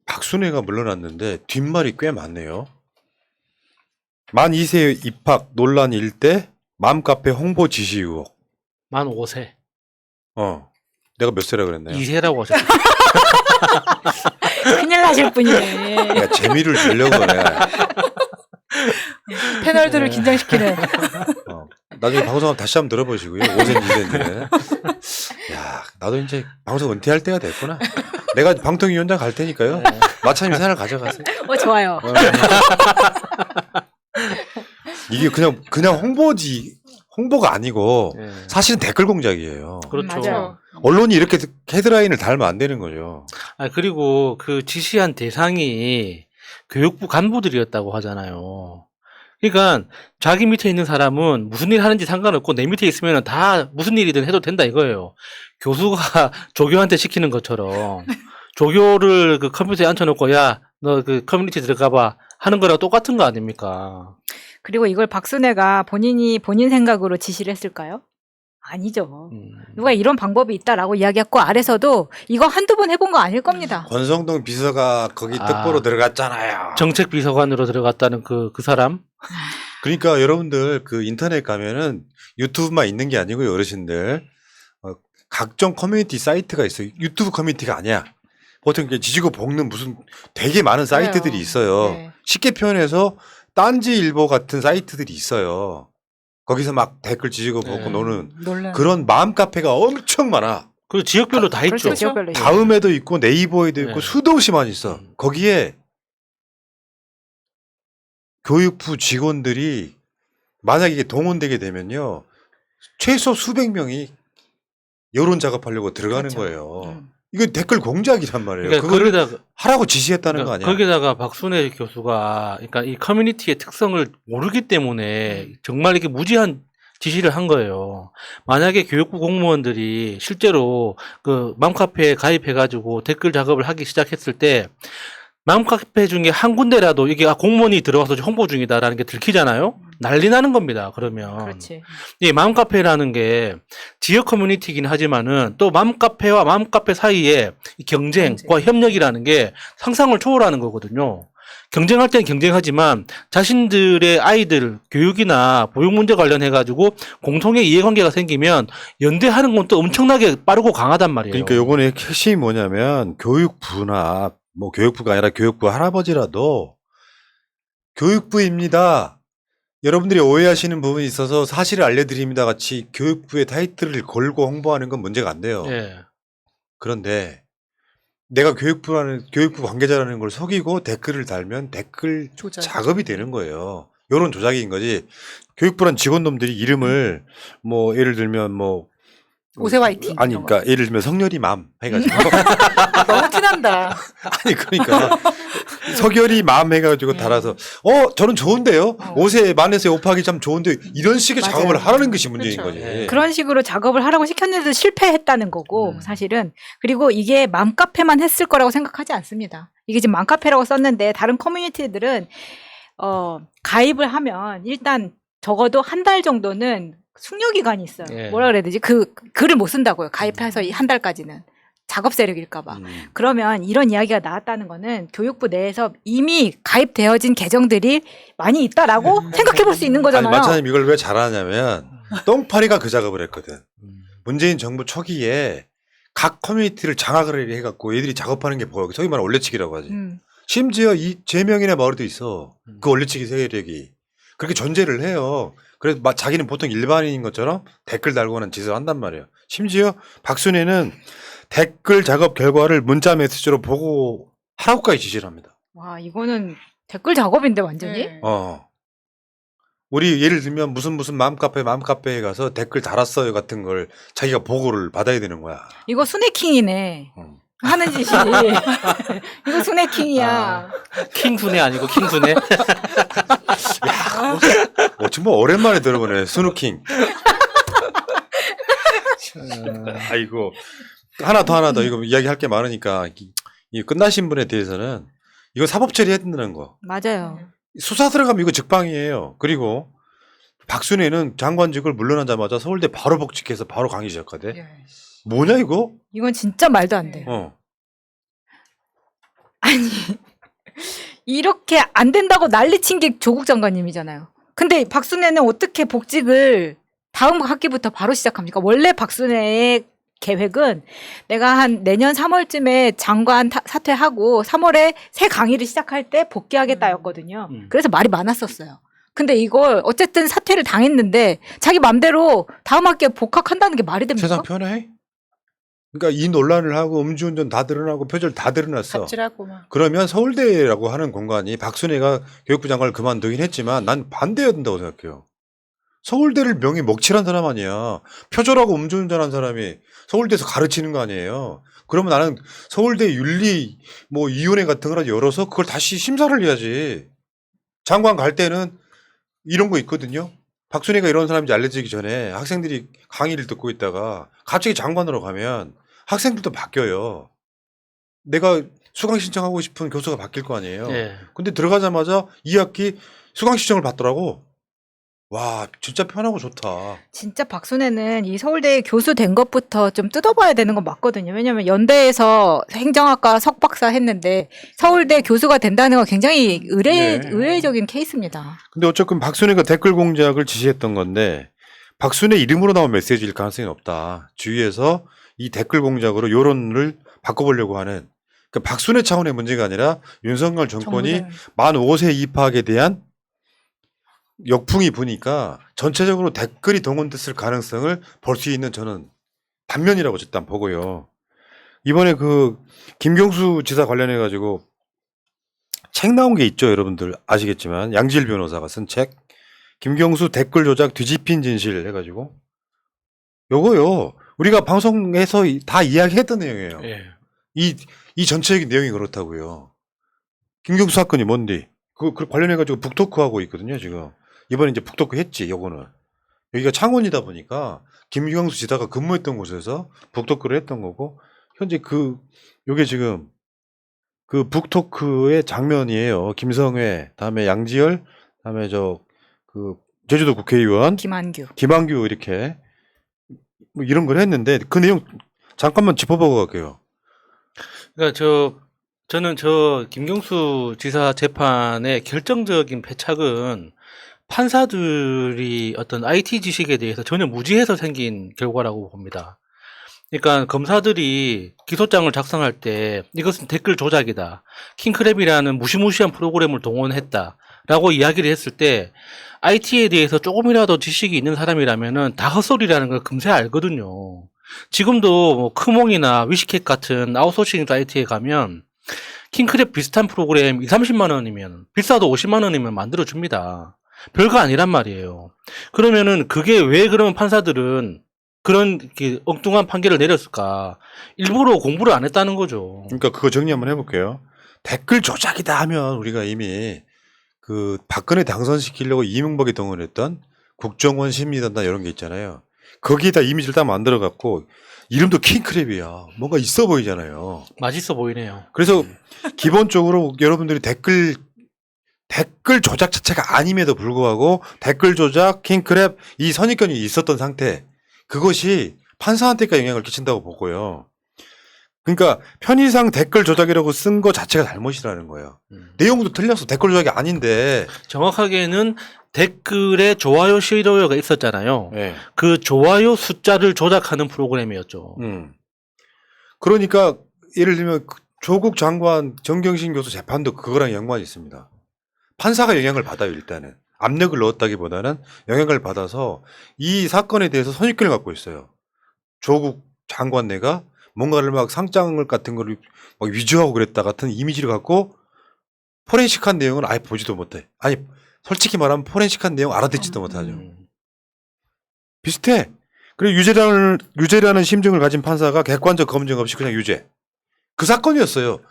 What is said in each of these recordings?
박순애가 물러났는데 뒷말이 꽤 많네요. 만 2세 입학 논란 일대 맘카페 홍보 지시 의혹. 만 5세. 내가 몇 세라 그랬나요? 2세라고 하셨죠. 큰일 나실 분이네. 내가 재미를 주려고 내가. 패널들을 긴장시키는. 나중에 방송하면 다시 한번 들어보시고요. 5세인지 2세인지. 야, 나도 이제 방송 은퇴할 때가 됐구나. 내가 방통위원장 갈 테니까요. 마차님 사연을 가져가세요. 좋아요. 이게 그냥 홍보가 아니고 네. 사실은 댓글 공작이에요. 그렇죠. 맞아요. 언론이 이렇게 헤드라인을 달면 안 되는 거죠. 그리고 그 지시한 대상이 교육부 간부들이었다고 하잖아요. 그러니까 자기 밑에 있는 사람은 무슨 일 하는지 상관없고 내 밑에 있으면 다 무슨 일이든 해도 된다 이거예요. 교수가 조교한테 시키는 것처럼 조교를 그 컴퓨터에 앉혀놓고 야, 너 그 커뮤니티 들어가봐 하는 거랑 똑같은 거 아닙니까? 그리고 이걸 박순애가 본인 생각으로 지시를 했을까요? 아니죠. 누가 이런 방법이 있다라고 이야기했고 아래서도 이거 한두 번 해본 거 아닐 겁니다. 권성동 비서가 거기 특보로 들어갔잖아요. 정책 비서관으로 들어갔다는 그 사람? 그러니까 여러분들 그 인터넷 가면은 유튜브만 있는 게 아니고요, 어르신들. 각종 커뮤니티 사이트가 있어요. 유튜브 커뮤니티가 아니야. 보통 이렇게 지지고 볶는 무슨 되게 많은 사이트들이 그래요. 있어요. 네. 쉽게 표현해서 딴지일보 같은 사이트들이 있어요. 거기서 막 댓글 지지고 볶고 네. 노는 놀라. 그런 마음 카페가 엄청 많아. 그 지역별로 다 그렇죠. 있죠. 지역별로 있죠. 다음에도 있고 네이버에도 있고 네. 수도 없이 많이 있어. 거기에 교육부 직원들이 만약에 이게 동원되게 되면요. 최소 수백 명이 여론 작업하려고 들어가는 그렇죠. 거예요. 이거 댓글 공작이란 말이에요. 그러니까 그거를 거기다가 하라고 지시했다는 거 아니야? 거기다가 박순애 교수가 그러니까 이 커뮤니티의 특성을 모르기 때문에 정말 이렇게 무지한 지시를 한 거예요. 만약에 교육부 공무원들이 실제로 그 맘카페에 가입해가지고 댓글 작업을 하기 시작했을 때 맘카페 중에 한 군데라도 이게 공무원이 들어와서 홍보 중이다라는 게 들키잖아요. 난리 나는 겁니다. 그러면 그렇지. 이 맘카페라는 게 지역 커뮤니티이긴 하지만은 또 맘카페와 맘카페 사이에 이 경쟁과 협력이라는 게 상상을 초월하는 거거든요. 경쟁할 때는 경쟁하지만 자신들의 아이들 교육이나 보육 문제 관련해 가지고 공통의 이해관계가 생기면 연대하는 건 또 엄청나게 빠르고 강하단 말이에요. 그러니까 요번에 핵심이 뭐냐면 교육부나 뭐 교육부가 아니라 교육부 할아버지라도 교육부입니다. 여러분들이 오해하시는 부분이 있어서 사실을 알려드립니다 같이 교육부의 타이틀을 걸고 홍보하는 건 문제가 안 돼요. 예. 그런데 내가 교육부 관계자라는 걸 속이고 댓글을 달면 댓글 작업이 되는 거예요. 요런 조작인 거지. 교육부란 직원놈들이 이름을 뭐 예를 들면 뭐 오세 화이팅. 아니 그러니까 예를 들면 성렬이 맘 해가지고 너무 티난다. 아니 그러니까 석열이 맘 해가지고 달아서 저는 좋은데요. 5세 만에서 오파하기 참 좋은데 이런 식의 맞아요. 작업을 하라는 것이 문제인 그렇죠. 거지. 네. 그런 식으로 작업을 하라고 시켰는데도 실패했다는 거고 사실은. 그리고 이게 맘카페만 했을 거라고 생각하지 않습니다. 이게 지금 맘카페라고 썼는데 다른 커뮤니티들은 가입을 하면 일단 적어도 한 달 정도는 숙려 기간이 있어요. 예. 뭐라 그래야 되지? 그 글을 못 쓴다고요. 가입해서 한 달까지는. 작업 세력일까 봐. 그러면 이런 이야기가 나왔다는 거는 교육부 내에서 이미 가입되어진 계정들이 많이 있다라고 생각해 볼 수 있는 아니 거잖아요. 마차님 이걸 왜 잘하냐면 똥파리가 그 작업을 했거든. 문재인 정부 초기에 각 커뮤니티를 장악을 해갖고 얘들이 작업하는 게 보여. 소위 말하는 올려치기라고 하지. 심지어 이 제명이나 마을도 있어. 그 올려치기 세력이. 그렇게 존재를 해요. 그래서 자기는 보통 일반인인 것처럼 댓글 달고는 짓을 한단 말이에요. 심지어 박순애는 댓글 작업 결과를 문자 메시지로 보고 하라고까지 지시를 합니다. 와, 이거는 댓글 작업인데 완전히? 우리 예를 들면 무슨 맘카페에 가서 댓글 달았어요 같은 걸 자기가 보고를 받아야 되는 거야. 이거 순애킹이네. 하는 짓이. 이거 순애킹이야. 킹순애 아니고 킹순애? 정말 오랜만에 들어보네. 스누킹. 아이고. 하나 더 이거 이야기할 게 많으니까 이 끝나신 분에 대해서는 이거 사법 처리해야 된다는 거. 맞아요. 수사 들어가면 이거 직방이에요. 그리고 박순애는 장관직을 물러나자마자 서울대 바로 복직해서 바로 강의 시작하대. 뭐냐 이거? 이건 진짜 말도 안 돼. 아니 이렇게 안 된다고 난리친 게 조국 장관님이잖아요. 근데 박순애는 어떻게 복직을 다음 학기부터 바로 시작합니까? 원래 박순애의 계획은 내가 한 내년 3월쯤에 장관 사퇴하고 3월에 새 강의를 시작할 때 복귀하겠다였거든요. 그래서 말이 많았었어요. 근데 이걸 어쨌든 사퇴를 당했는데 자기 맘대로 다음 학기에 복학한다는 게 말이 됩니까? 세상 편해? 그러니까 이 논란을 하고 음주운전 다 드러나고 표절 다 드러났어. 갑질하고 막. 그러면 서울대라고 하는 공간이 박순애가 교육부 장관을 그만두긴 했지만 난 반대해야 된다고 생각해요. 서울대를 명예 먹칠한 사람 아니야. 표절하고 음주운전한 사람이 서울대에서 가르치는 거 아니에요. 그러면 나는 서울대 윤리 뭐 위원회 같은 걸 열어서 그걸 다시 심사를 해야지. 장관 갈 때는 이런 거 있거든요. 박순애가 이런 사람인지 알려지기 전에 학생들이 강의를 듣고 있다가 갑자기 장관으로 가면 학생들도 바뀌어요. 내가 수강 신청하고 싶은 교수가 바뀔 거 아니에요. 네. 근데 들어가자마자 2학기 수강 신청을 받더라고. 와, 진짜 편하고 좋다. 진짜 박순애는 이 서울대 교수 된 것부터 좀 뜯어봐야 되는 건 맞거든요. 왜냐면 연대에서 행정학과 석박사 했는데 서울대 교수가 된다는 건 굉장히 의외적인 케이스입니다. 근데 어쨌든 박순애가 댓글 공작을 지시했던 건데 박순애 이름으로 나온 메시지일 가능성이 없다. 주위에서 이 댓글 공작으로 여론을 바꿔보려고 하는 그러니까 박순애 차원의 문제가 아니라 윤석열 정권이 만 5세 입학에 대한 역풍이 부니까 전체적으로 댓글이 동원됐을 가능성을 볼 수 있는 저는 단면이라고 일단 보고요. 이번에 그 김경수 지사 관련해 가지고 책 나온 게 있죠. 여러분들 아시겠지만 양지일 변호사가 쓴 책 김경수 댓글 조작 뒤집힌 진실 해가지고 요거요. 우리가 방송에서 다 이야기했던 내용이에요. 예. 이 전체적인 내용이 그렇다고요. 김경수 사건이 뭔데? 그 관련해가지고 북토크 하고 있거든요, 지금. 이번에 이제 북토크 했지, 요거는. 여기가 창원이다 보니까 김경수 지사가 근무했던 곳에서 북토크를 했던 거고, 현재 요게 지금 그 북토크의 장면이에요. 김성회, 다음에 양지열, 다음에 제주도 국회의원, 김한규 이렇게 뭐 이런 걸 했는데 그 내용 잠깐만 짚어보고 갈게요. 그러니까 저는 김경수 지사 재판의 결정적인 패착은 판사들이 어떤 IT 지식에 대해서 전혀 무지해서 생긴 결과라고 봅니다. 그러니까 검사들이 기소장을 작성할 때 이것은 댓글 조작이다. 킹크랩이라는 무시무시한 프로그램을 동원했다라고 이야기를 했을 때 IT에 대해서 조금이라도 지식이 있는 사람이라면은 다 헛소리라는 걸 금세 알거든요. 지금도 뭐 크몽이나 위시캣 같은 아웃소싱 사이트에 가면 킹크랩 비슷한 프로그램 20-30만 원이면 비싸도 50만 원이면 만들어 줍니다. 별거 아니란 말이에요. 그러면은 그게 왜 그러면 판사들은 그런 엉뚱한 판결을 내렸을까? 일부러 공부를 안 했다는 거죠. 그러니까 그거 정리 한번 해볼게요. 댓글 조작이다 하면 우리가 이미 그 박근혜 당선시키려고 이명박이 동원했던 국정원 심리단단 이런 게 있잖아요. 거기에다 이미지를 딱 만들어갖고 이름도 킹크랩이야. 뭔가 있어 보이잖아요. 맛있어 보이네요. 그래서 기본적으로 여러분들이 댓글 조작 자체가 아님에도 불구하고 댓글 조작, 킹크랩 이 선입견이 있었던 상태 그것이 판사한테까지 영향을 끼친다고 보고요. 그러니까 편의상 댓글 조작이라고 쓴 거 자체가 잘못이라는 거예요. 내용도 틀렸어. 댓글 조작이 아닌데. 정확하게는 댓글에 좋아요, 싫어요가 있었잖아요. 네. 그 좋아요 숫자를 조작하는 프로그램이었죠. 그러니까 예를 들면 조국 장관 정경심 교수 재판도 그거랑 연관이 있습니다. 판사가 영향을 받아요. 일단은. 압력을 넣었다기보다는 영향을 받아서 이 사건에 대해서 선입견을 갖고 있어요. 조국 장관네가 뭔가를 막 상장 같은 거를 막 위조하고 그랬다 같은 이미지를 갖고 포렌식한 내용을 아예 보지도 못해. 아니 솔직히 말하면 포렌식한 내용 알아듣지도 못하죠. 비슷해. 그리고 유죄라는 심증을 가진 판사가 객관적 검증 없이 그냥 유죄. 그 사건이었어요.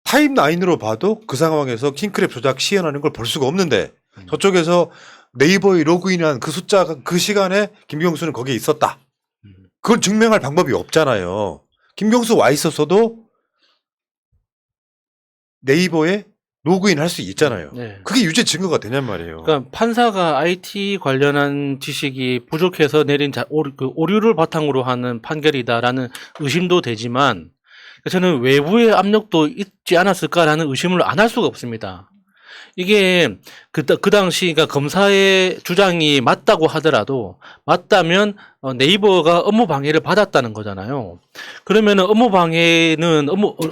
타임라인으로 봐도 그 상황에서 킹크랩 조작 시연하는 걸 볼 수가 없는데 저쪽에서 네이버에 로그인한 그 숫자가 그 시간에 김경수는 거기에 있었다. 그걸 증명할 방법이 없잖아요. 김경수 와 있었어도 네이버에 로그인 할 수 있잖아요. 네. 그게 유죄 증거가 되냔 말이에요. 그러니까 판사가 IT 관련한 지식이 부족해서 내린 오류를 바탕으로 하는 판결이다라는 의심도 되지만 저는 외부의 압력도 있지 않았을까라는 의심을 안 할 수가 없습니다. 이게 그 당시 그러니까 검사의 주장이 맞다고 하더라도 맞다면 네이버가 업무 방해를 받았다는 거잖아요. 그러면은 업무 방해는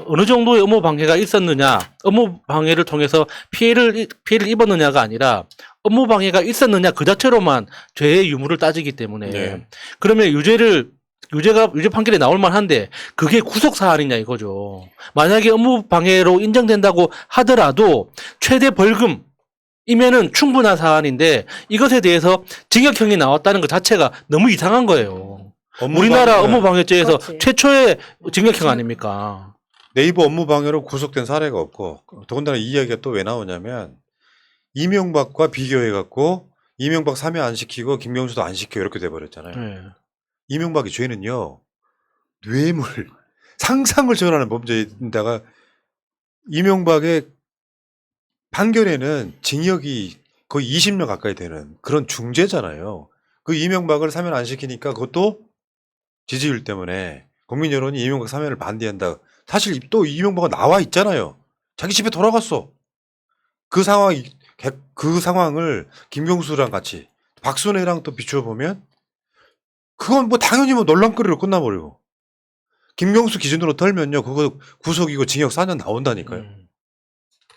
어느 정도의 업무 방해가 있었느냐, 업무 방해를 통해서 피해를 입었느냐가 아니라 업무 방해가 있었느냐 그 자체로만 죄의 유무를 따지기 때문에 네. 그러면 유죄 판결이 나올 만한데 그게 구속 사안이냐 이거죠. 만약에 업무 방해로 인정된다고 하더라도 최대 벌금이면은 충분한 사안인데 이것에 대해서 징역형이 나왔다는 것 자체가 너무 이상한 거예요. 우리나라 업무방해죄에서 그렇지. 최초의 징역형 아닙니까? 네이버 업무 방해로 구속된 사례가 없고 더군다나 이 이야기가 또 왜 나오냐면 이명박과 비교해갖고 이명박 사면 안 시키고 김경수도 안 시켜 이렇게 돼버렸잖아요. 네. 이명박의 죄는요 뇌물 상상을 초월하는 범죄인다가 이명박의 판결에는 징역이 거의 20년 가까이 되는 그런 중죄잖아요. 그 이명박을 사면 안 시키니까 그것도 지지율 때문에 국민 여론이 이명박 사면을 반대한다. 사실 또 이명박은 나와 있잖아요. 자기 집에 돌아갔어. 그 상황을 김경수랑 같이 박순애랑 또 비추어 보면 그건 뭐 당연히 뭐 논란거리로 끝나버리고 김경수 기준으로 털면요 그거 구속이고 징역 4년 나온다니까요.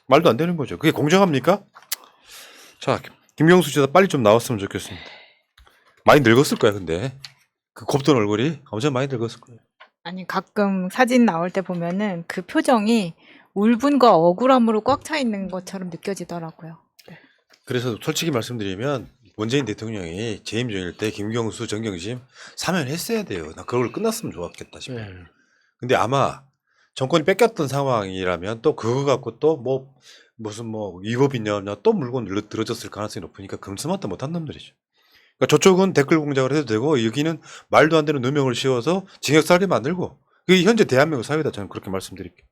말도 안 되는 거죠. 그게 공정합니까? 자, 김경수 지사 빨리 좀 나왔으면 좋겠습니다. 많이 늙었을 거야 근데 그 곱던 얼굴이 엄청 많이 늙었을 거예요. 아니 가끔 사진 나올 때 보면은 그 표정이 울분과 억울함으로 꽉 차 있는 것처럼 느껴지더라고요. 그래서 솔직히 말씀드리면 문재인 대통령이 재임 중일 때 김경수, 정경심 사면했어야 돼요. 나 그걸 끝났으면 좋았겠다 싶어요. 네. 근데 아마 정권이 뺏겼던 상황이라면 또 그거 갖고 또 뭐 무슨 뭐 위법이냐 또 물건 늘어졌을 가능성이 높으니까 금스마트 못한 놈들이죠. 그러니까 저쪽은 댓글 공작을 해도 되고 여기는 말도 안 되는 누명을 씌워서 징역 살게 만들고 그게 현재 대한민국 사회다 저는 그렇게 말씀드릴게요.